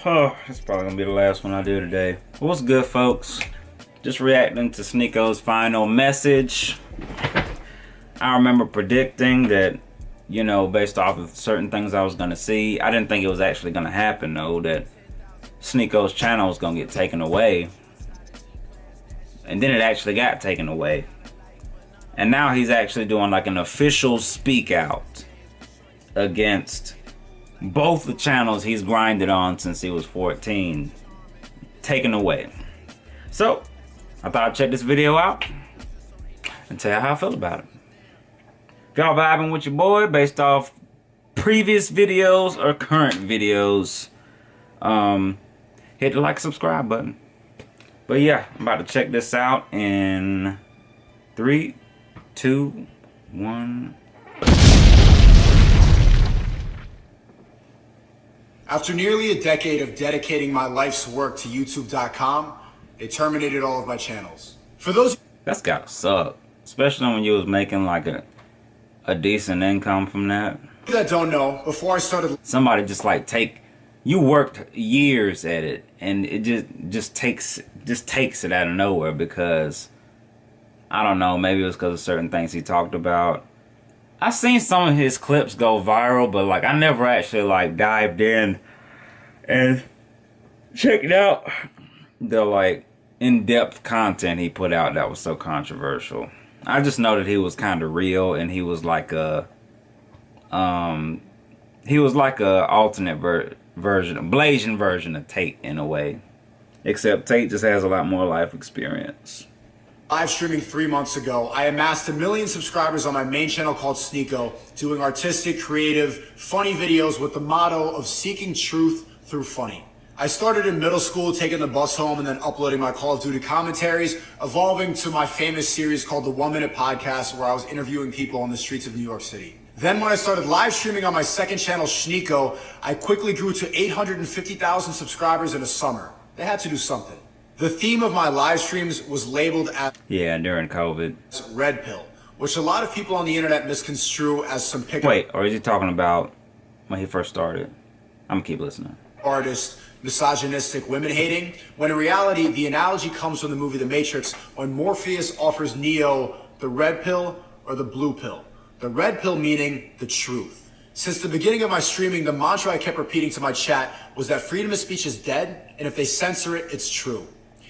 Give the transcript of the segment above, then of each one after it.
Oh, it's probably gonna be the last one I do today. What's good, folks? Just reacting to Sneako's final message. I remember predicting that, you know, based off of certain things I was gonna see. I didn't think it was actually gonna happen though, that Sneako's channel was gonna get taken away. And then it actually got taken away. And now he's actually doing like an official speak out against both the channels he's grinded on since he was 14, taken away. So I thought I'd check this video out and tell you how I feel about it. If y'all vibing with your boy based off previous videos or current videos, hit the like, subscribe button. But yeah, I'm about to check this out in 3, 2, 1. After nearly a decade of dedicating my life's work to YouTube.com, they terminated all of my channels. For those That's gotta suck, especially when you was making like a decent income from that. that don't know, before I started, Somebody just like you worked years at it, and it just takes it out of nowhere because I don't know, maybe it was because of certain things he talked about. I've seen some of his clips go viral, but like I never actually like dived in and checked out the like in-depth content he put out that was so controversial. I just know that he was kind of real, and he was like a alternate version, a Blasian version of Tate in a way, except Tate just has a lot more life experience. live streaming 3 months ago, I amassed 1 million subscribers on my main channel called Sneako, doing artistic, creative, funny videos with the motto of seeking truth through funny. I started in middle school, taking the bus home and then uploading my Call of Duty commentaries, evolving to my famous series called the 1 Minute Podcast, where I was interviewing people on the streets of New York City. Then when I started live streaming on my second channel, Sneako, I quickly grew to 850,000 subscribers in a summer. They had to do something. The theme of my live streams was labeled as during COVID. Red Pill, which a lot of people on the internet misconstrue as some pickup Wait, or is he talking about when he first started? I'm gonna keep listening. artist, misogynistic, women hating, when in reality, the analogy comes from the movie The Matrix, when Morpheus offers Neo the red pill or the blue pill. The red pill meaning the truth. Since the beginning of my streaming, the mantra I kept repeating to my chat was that freedom of speech is dead, and if they censor it, it's true.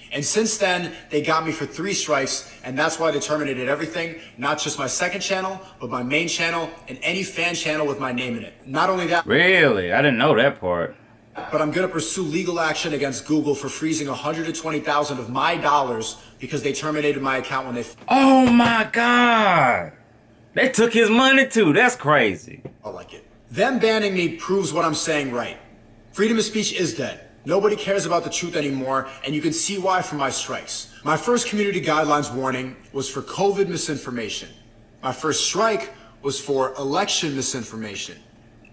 And since then, they got me for 3 strikes, and that's why they terminated everything, not just my second channel, but my main channel and any fan channel with my name in it. Not only that, Really? I didn't know that part. but I'm gonna pursue legal action against Google for freezing 120,000 of my dollars because they terminated my account when they Oh my God! They took his money too. That's crazy. felt like it. Them banning me proves what I'm saying right. Freedom of speech is dead. Nobody cares about the truth anymore, and you can see why from my strikes. My first community guidelines warning was for COVID misinformation. My first strike was for election misinformation.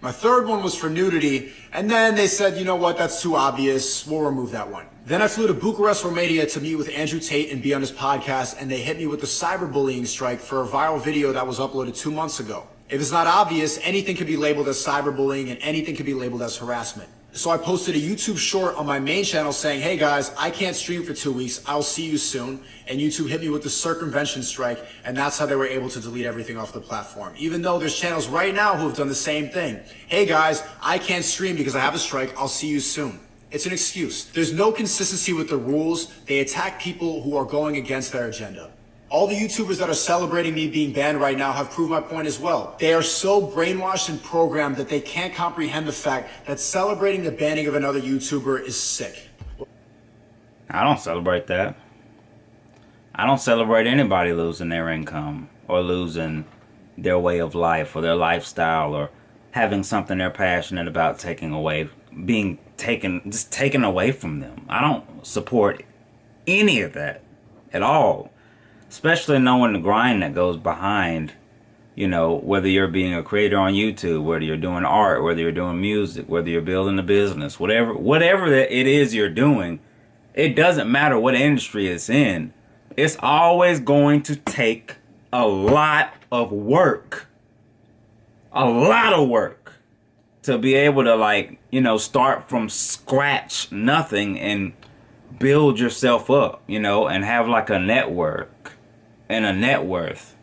My third one was for nudity, and then they said, you know what, that's too obvious, we'll remove that one. Then I flew to Bucharest, Romania to meet with Andrew Tate and be on his podcast, and they hit me with the cyberbullying strike for a viral video that was uploaded 2 months ago. If it's not obvious, anything can be labeled as cyberbullying and anything can be labeled as harassment. So I posted a YouTube short on my main channel saying, hey guys, I can't stream for 2 weeks, I'll see you soon. And YouTube hit me with the circumvention strike, and that's how they were able to delete everything off the platform. Even though there's channels right now who have done the same thing. Hey guys, I can't stream because I have a strike, I'll see you soon. It's an excuse. There's no consistency with the rules. They attack people who are going against their agenda. All the YouTubers that are celebrating me being banned right now have proved my point as well. They are so brainwashed and programmed that they can't comprehend the fact that celebrating the banning of another YouTuber is sick. I don't celebrate that. I don't celebrate anybody losing their income or losing their way of life or their lifestyle or having something they're passionate about taken away from them. I don't support any of that at all. Especially knowing the grind that goes behind, you know, whether you're being a creator on YouTube, whether you're doing art, whether you're doing music, whether you're building a business, whatever that it is you're doing, it doesn't matter what industry it's in. It's always going to take a lot of work. A lot of work to be able to, like, you know, start from scratch, nothing, and build yourself up, you know, and have like a network and a net worth.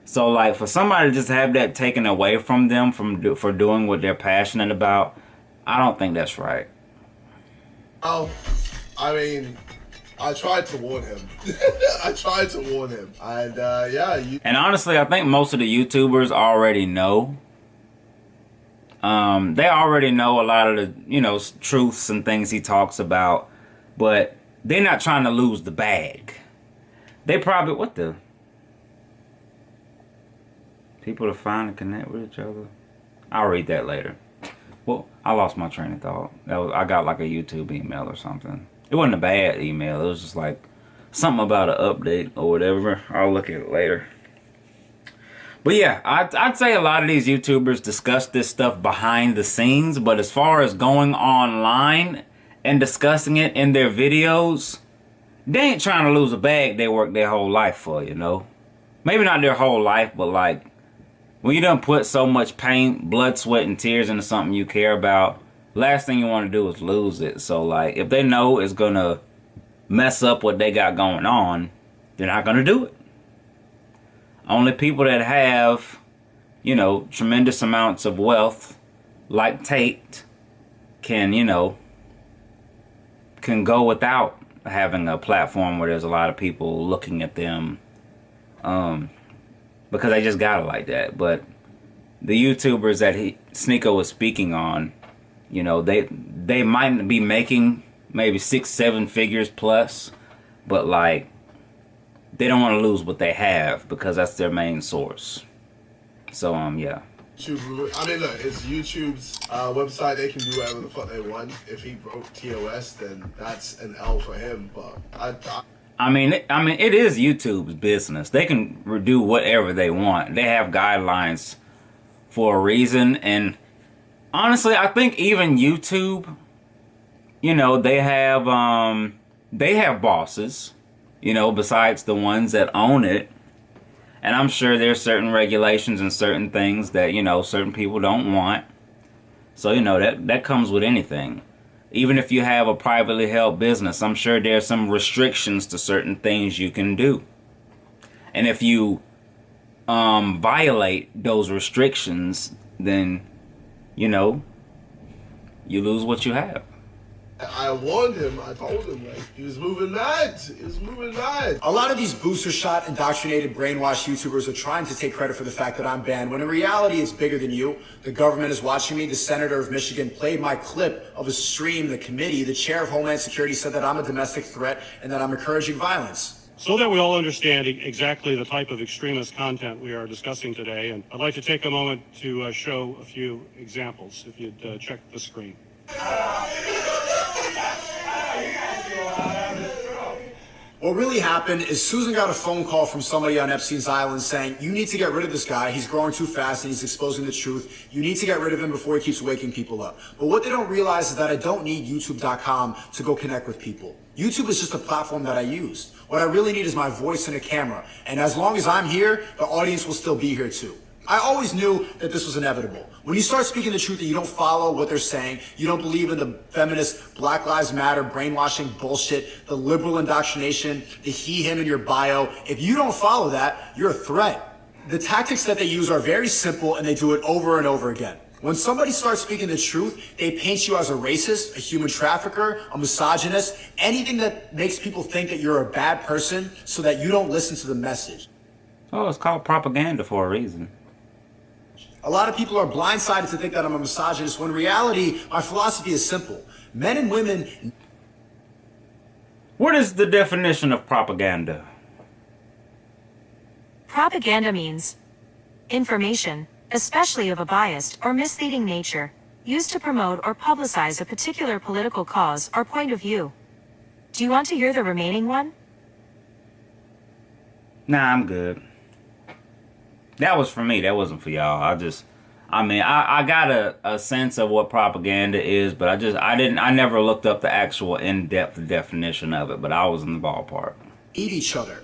So like for somebody to just have that taken away from them for doing what they're passionate about, I don't think that's right. Oh, I mean, I tried to warn him. I tried to warn him. And yeah. And honestly, I think most of the YouTubers already know. They already know a lot of the, you know, truths and things he talks about. But they're not trying to lose the bag. They probably, what the? People to find and connect with each other. I'll read that later. Well, I lost my train of thought. I got like a YouTube email or something. It wasn't a bad email. It was just like something about an update or whatever. I'll look at it later. But yeah, I'd say a lot of these YouTubers discuss this stuff behind the scenes. But as far as going online and discussing it in their videos, they ain't trying to lose a bag they worked their whole life for, you know? Maybe not their whole life, but like, when you done put so much pain, blood, sweat, and tears into something you care about, last thing you want to do is lose it. So like, if they know it's gonna mess up what they got going on, they're not gonna do it. Only people that have, you know, tremendous amounts of wealth, like Tate, can, you know, can go without having a platform where there's a lot of people looking at them, because they just got it like that. But the YouTubers that Sneako was speaking on, you know, they might be making maybe 6-7 figures plus, but like, they don't want to lose what they have because that's their main source. So yeah. YouTube, I mean, look, it's YouTube's website. They can do whatever the fuck they want. If he broke TOS, then that's an L for him. But I mean, it is YouTube's business. They can do whatever they want. They have guidelines for a reason. And honestly, I think even YouTube, you know, they have bosses, you know, besides the ones that own it. And I'm sure there's certain regulations and certain things that, you know, certain people don't want. So, you know, that comes with anything. Even if you have a privately held business, I'm sure there's some restrictions to certain things you can do. And if you violate those restrictions, then, you know, you lose what you have. I warned him. I told him, like, he was moving mad. He was moving mad. A lot of these booster shot, indoctrinated, brainwashed YouTubers are trying to take credit for the fact that I'm banned, when in reality it's bigger than you. The government is watching me. The senator of Michigan played my clip of a stream. The committee, the chair of Homeland Security, said that I'm a domestic threat and that I'm encouraging violence. So that we all understand exactly the type of extremist content we are discussing today, and I'd like to take a moment to show a few examples, if you'd check the screen. What really happened is Susan got a phone call from somebody on Epstein's Island saying, you need to get rid of this guy. He's growing too fast and he's exposing the truth. You need to get rid of him before he keeps waking people up. But what they don't realize is that I don't need YouTube.com to go connect with people. YouTube is just a platform that I use. What I really need is my voice and a camera. And as long as I'm here, the audience will still be here too. I always knew that this was inevitable. When you start speaking the truth and you don't follow what they're saying, you don't believe in the feminist Black Lives Matter brainwashing bullshit, the liberal indoctrination, the he, him in your bio, if you don't follow that, you're a threat. The tactics that they use are very simple and they do it over and over again. When somebody starts speaking the truth, they paint you as a racist, a human trafficker, a misogynist, anything that makes people think that you're a bad person so that you don't listen to the message. Oh, it's called propaganda for a reason. A lot of people are blindsided to think that I'm a misogynist, when in reality, my philosophy is simple. Men and women... What is the definition of propaganda? Propaganda means information, especially of a biased or misleading nature, used to promote or publicize a particular political cause or point of view. Do you want to hear the remaining one? Nah, I'm good. That was for me. That wasn't for y'all. I got a sense of what propaganda is, but I never looked up the actual in-depth definition of it, but I was in the ballpark. Eat each other.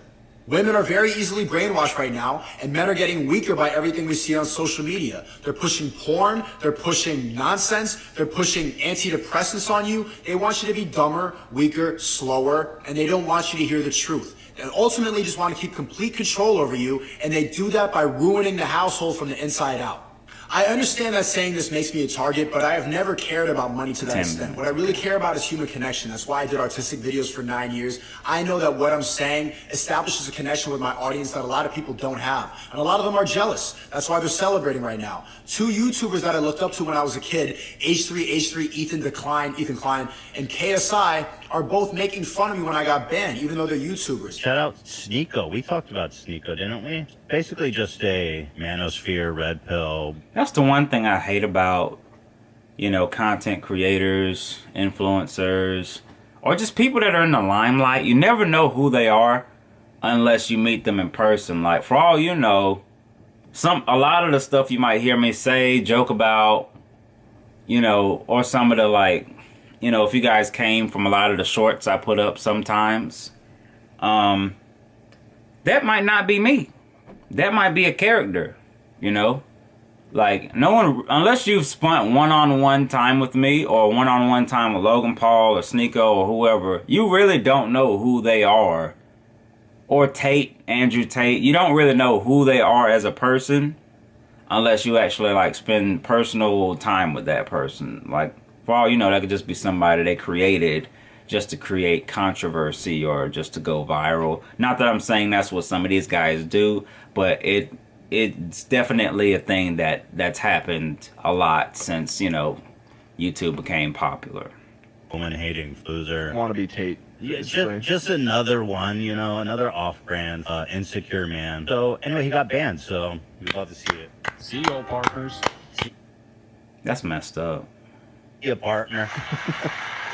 Women are very easily brainwashed right now, and men are getting weaker by everything we see on social media. They're pushing porn, they're pushing nonsense, they're pushing antidepressants on you. They want you to be dumber, weaker, slower, and they don't want you to hear the truth. They ultimately just want to keep complete control over you, and they do that by ruining the household from the inside out. I understand that saying this makes me a target, but I have never cared about money to that extent. What I really care about is human connection. That's why I did artistic videos for 9 years. I know that what I'm saying establishes a connection with my audience that a lot of people don't have. And a lot of them are jealous. That's why they're celebrating right now. 2 YouTubers that I looked up to when I was a kid, H3, Ethan Klein, and KSI, are both making fun of me when I got banned, even though they're YouTubers. Shout out Sneako. We talked about Sneako, didn't we? Basically just a manosphere, red pill. That's the one thing I hate about, you know, content creators, influencers, or just people that are in the limelight. You never know who they are unless you meet them in person. Like, for all you know, a lot of the stuff you might hear me say, joke about, you know, or some of the, like, you know, if you guys came from a lot of the shorts I put up sometimes, that might not be me. That might be a character, you know? Like, no one, unless you've spent one-on-one time with me or one-on-one time with Logan Paul or Sneako or whoever, you really don't know who they are. Or Tate, Andrew Tate. You don't really know who they are as a person unless you actually, like, spend personal time with that person. Like, for all you know, that could just be somebody they created just to create controversy or just to go viral. Not that I'm saying that's what some of these guys do, but it's definitely a thing that's happened a lot since, you know, YouTube became popular. Woman-hating loser. Wannabe Tate. Yeah, just another one, you know, another off-brand, insecure man. So, anyway, he got banned, so we'd love to see it. See you, old partners. That's messed up. Be a partner.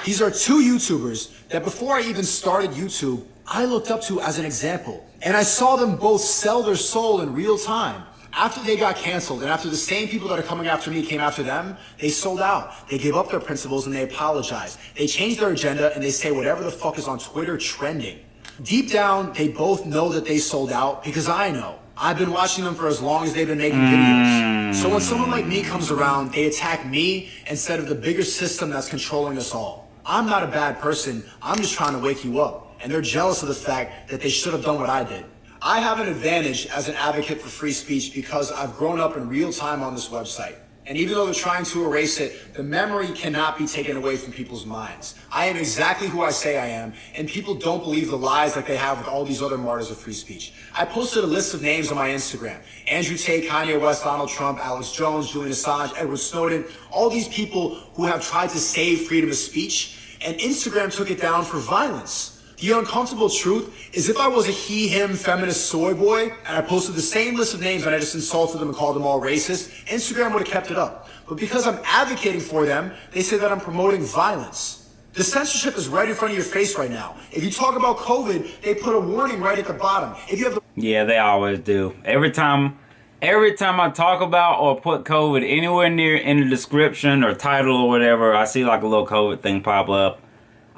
These are 2 YouTubers that before I even started YouTube, I looked up to as an example. And I saw them both sell their soul in real time. After they got canceled and after the same people that are coming after me came after them, they sold out. They gave up their principles and they apologized. They changed their agenda and they say whatever the fuck is on Twitter trending. Deep down, they both know that they sold out because I know. I've been watching them for as long as they've been making videos. So when someone like me comes around, they attack me instead of the bigger system that's controlling us all. I'm not a bad person. I'm just trying to wake you up. And they're jealous of the fact that they should have done what I did. I have an advantage as an advocate for free speech because I've grown up in real time on this website. And even though they're trying to erase it, the memory cannot be taken away from people's minds. I am exactly who I say I am, and people don't believe the lies like they have with all these other martyrs of free speech. I posted a list of names on my Instagram. Andrew Tate, Kanye West, Donald Trump, Alex Jones, Julian Assange, Edward Snowden, all these people who have tried to save freedom of speech, and Instagram took it down for violence. The uncomfortable truth is if I was a he, him, feminist soy boy, and I posted the same list of names and I just insulted them and called them all racist, Instagram would have kept it up. But because I'm advocating for them, they say that I'm promoting violence. The censorship is right in front of your face right now. If you talk about COVID, they put a warning right at the bottom. If you have the Yeah, they always do. Every time I talk about or put COVID anywhere near in the description or title or whatever, I see like a little COVID thing pop up.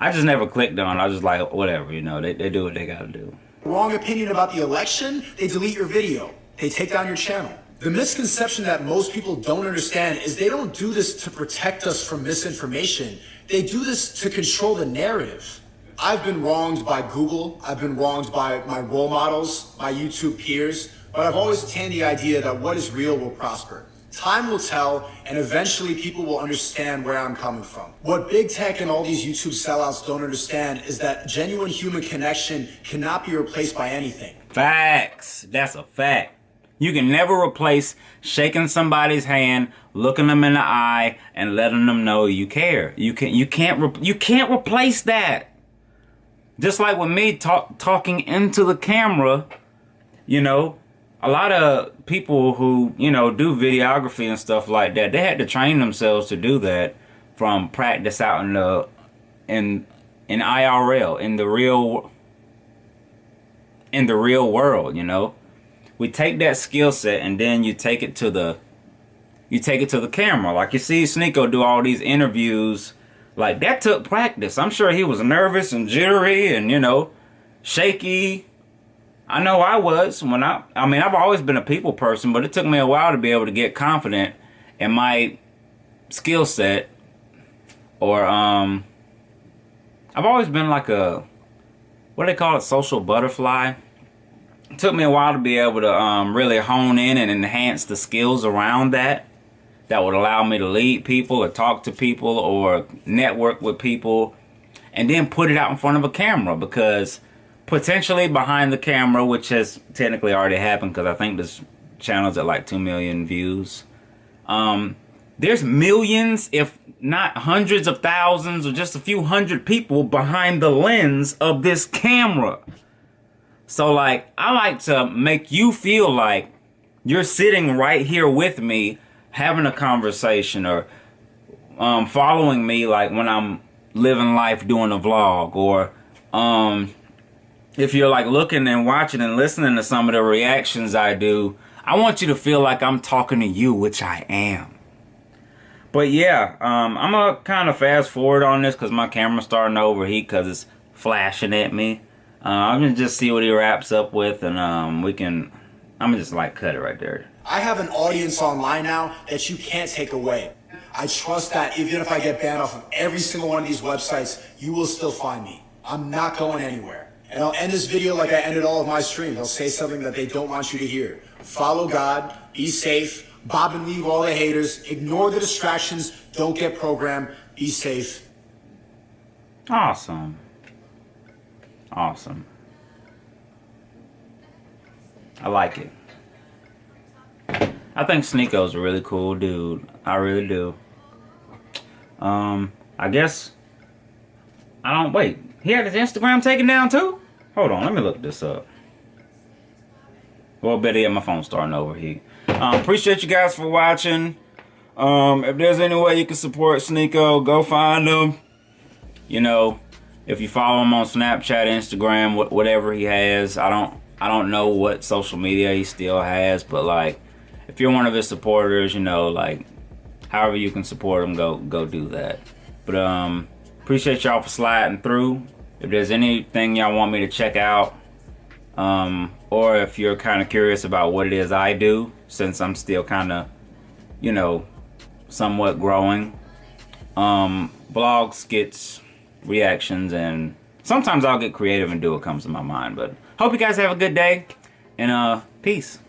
I just never clicked on it. I was just like, whatever, you know, they do what they gotta do. wrong opinion about the election, they delete your video. They take down your channel. The misconception that most people don't understand is they don't do this to protect us from misinformation. They do this to control the narrative. I've been wronged by Google. I've been wronged by my role models, my YouTube peers, but I've always attained the idea that what is real will prosper. Time will tell, and eventually people will understand where I'm coming from. What big tech and all these YouTube sellouts don't understand is that genuine human connection cannot be replaced by anything. Facts. That's a fact. You can never replace shaking somebody's hand, looking them in the eye, and letting them know you care. You can't replace that. Just like with me talking into the camera, you know, a lot of people who, you know, do videography and stuff like that, they had to train themselves to do that from practice out in IRL, in the real world, you know. We take that skill set and then you take it to the camera. Like you see Sneako do all these interviews, like that took practice. I'm sure he was nervous and jittery and, you know, shaky. I know I was when I mean, I've always been a people person, but it took me a while to be able to get confident in my skill set. Or, I've always been like a, what do they call it, social butterfly. It took me a while to be able to really hone in and enhance the skills around that would allow me to lead people or talk to people or network with people and then put it out in front of a camera, because potentially behind the camera, which has technically already happened because I think this channel's at like 2 million views, there's millions, if not hundreds of thousands or just a few hundred people behind the lens of this camera. So like, I like to make you feel like you're sitting right here with me having a conversation, or following me like when I'm living life doing a vlog, or if you're like looking and watching and listening to some of the reactions I do, I want you to feel like I'm talking to you, which I am. But yeah, I'm gonna kind of fast forward on this because my camera's starting to overheat because it's flashing at me. I'm gonna just see what he wraps up with, and I'm gonna just like cut it right there. I have an audience online now that you can't take away. I trust that even if I get banned off of every single one of these websites, you will still find me. I'm not going anywhere. And I'll end this video like I ended all of my streams. I'll say something that they don't want you to hear. Follow God, be safe, bob and weave all the haters, ignore the distractions, don't get programmed, be safe. Awesome. Awesome. I like it. I think Sneako's a really cool dude. I really do. I guess wait. He had his Instagram taken down too? Hold on, let me look this up. Well, better yet, my phone's starting to overheat. Appreciate you guys for watching. If there's any way you can support Sneako, go find him. You know, if you follow him on Snapchat, Instagram, whatever he has, I don't know what social media he still has, but like, if you're one of his supporters, you know, like, however you can support him, go do that. But appreciate y'all for sliding through. If there's anything y'all want me to check out, or if you're kind of curious about what it is I do, since I'm still kind of, you know, somewhat growing, vlogs, skits, reactions, and sometimes I'll get creative and do what comes to my mind. But hope you guys have a good day, and peace.